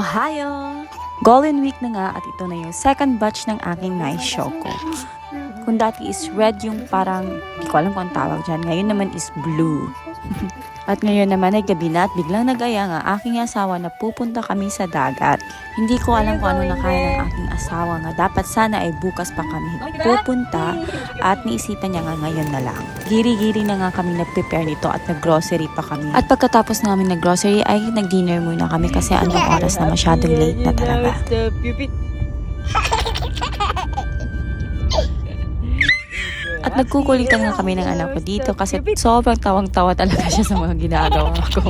Ohio! Golden Week na nga at ito na yung second batch ng aking night shoko. Kung dati is red yung parang, hindi ko alam kung ang tawag dyan. Ngayon naman is blue. At ngayon naman ay gabi na at biglang nag-aya nga aking asawa na pupunta kami sa dagat. Hindi ko alam kung ano nakaya ng aking asawa nga. Dapat sana ay bukas pa kami pupunta at niisipan niya nga ngayon na lang. Giri-giri na nga kami nag-prepare nito at nag-grocery pa kami. At pagkatapos namin nag-grocery ay nag-dinner muna kami kasi anong oras na masyadong late na talaga. At nagkukulitan nga kami ng anak ko dito kasi sobrang tawang-tawa talaga siya sa mga ginagawa ko.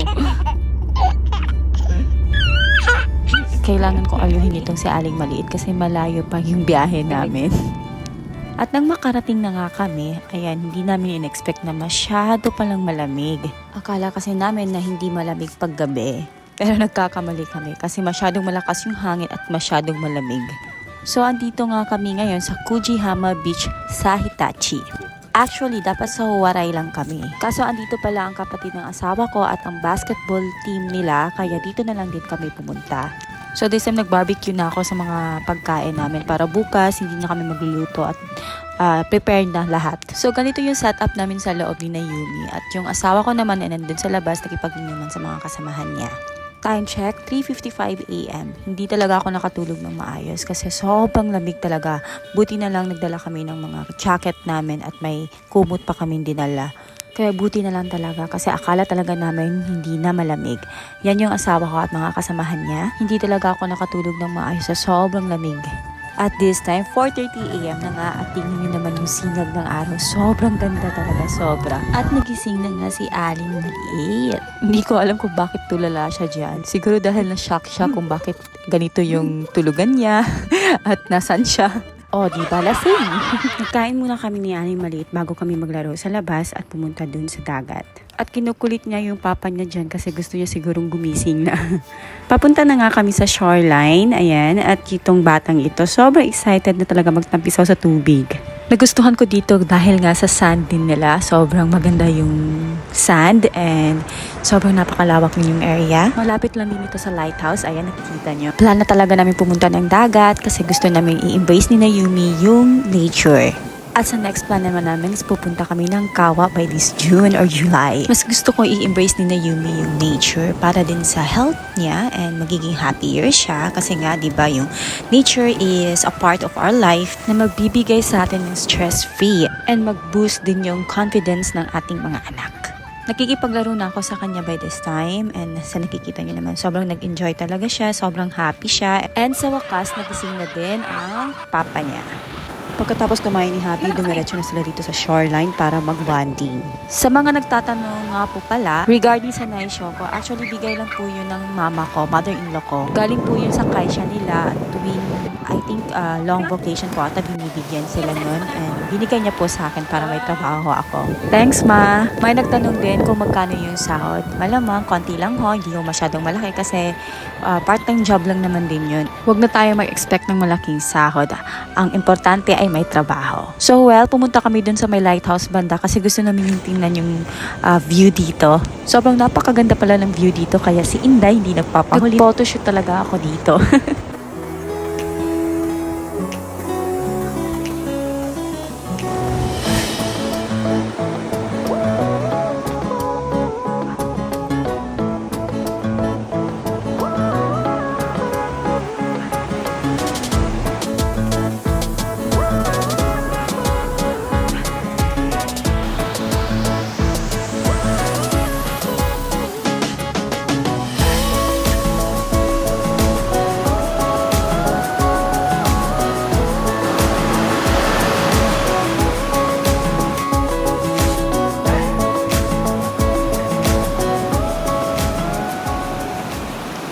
Kailangan ko ayuhin itong si Aling Maliit kasi malayo pa yung biyahe namin. At nang makarating na nga kami, ayan, hindi namin in-expect na masyado palang malamig. Akala kasi namin na hindi malamig paggabi. Pero nagkakamali kami kasi masyadong malakas yung hangin at masyadong malamig. So, andito nga kami ngayon sa Kujihama Beach sa Hitachi. Actually, dapat sa Huwaray lang kami. Kaso, andito pala ang kapatid ng asawa ko at ang basketball team nila, kaya dito na lang din kami pumunta. So, this time nag-barbecue na ako sa mga pagkain namin para bukas, hindi na kami magluluto at prepared na lahat. So, ganito yung setup namin sa loob ni Yumi. At yung asawa ko naman ay nandun sa labas, nakipag-inuman sa mga kasamahan niya. Time check, 3:55 AM. Hindi talaga ako nakatulog ng maayos kasi sobrang lamig talaga. Buti na lang nagdala kami ng mga jacket namin at may kumot pa kaming dinala. Kaya buti na lang talaga kasi akala talaga namin hindi na malamig. Yan yung asawa ko at mga kasamahan niya. Hindi talaga ako nakatulog ng maayos sa sobrang lamig. At this time, 4:30 AM na nga at tingnan nyo naman yung sinag ng araw. Sobrang ganda talaga, sobra. At nagising na nga si Aling Maliit. Hindi ko alam kung bakit tulala siya dyan. Siguro dahil na-shock siya kung bakit ganito yung tulugan niya at nasan siya. O, di ba lasing? Nagkain muna kami ni Aling Maliit bago kami maglaro sa labas at pumunta dun sa dagat. At kinukulit niya yung papa niya dyan kasi gusto niya sigurong gumising na. Papunta na nga kami sa shoreline, ayan, at itong batang ito, sobrang excited na talaga magtampisaw sa tubig. Nagustuhan ko dito dahil nga sa sand din nila, sobrang maganda yung sand and sobrang napakalawak din yung area. Malapit lang din ito sa lighthouse, ayan, nakikita nyo. Plan na talaga namin pumunta ng dagat kasi gusto namin i-embrace ni Yumi yung nature. At sa next plan naman namin is pupunta kami ng Kawa by this June or July. Mas gusto ko i-embrace ni Yumi yung nature para din sa health niya and magiging happier siya kasi nga 'di ba yung nature is a part of our life na magbibigay sa atin ng stress-free and mag-boost din yung confidence ng ating mga anak. Nakikipaglaro na ako sa kanya by this time and sa nakikita niyo naman sobrang nag-enjoy talaga siya, sobrang happy siya and sa wakas nagising na din ang papa niya. Pagkatapos kumain ni Happy, dumiretso na sila dito sa shoreline para mag-bonding. Sa mga nagtatanong nga po pala, regarding sa night shoko, actually bigay lang po yun ng mama ko, mother-in-law ko. Galing po yun sa kaisya nila tuwing, I think, long vacation po ata binibigyan sila nun. And binigay niya po sa akin para may trabaho ako. Thanks, ma! May nagtanong din kung magkano yung sahod. Malamang, konti lang ho, hindi yung masyadong malaki kasi part-time job lang naman din yun. Huwag na tayo mag-expect ng malaking sahod. Ang importante ay may trabaho. So well, pumunta kami dun sa may lighthouse banda kasi gusto namin yung tingnan yung view dito. Sobrang napakaganda pala ng view dito kaya si Inday hindi nagpapahuli. Photoshoot talaga ako dito.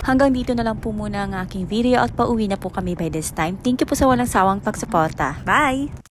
Hanggang dito na lang po muna ang aking video at pauwi na po kami by this time. Thank you po sa walang sawang pagsuporta. Bye!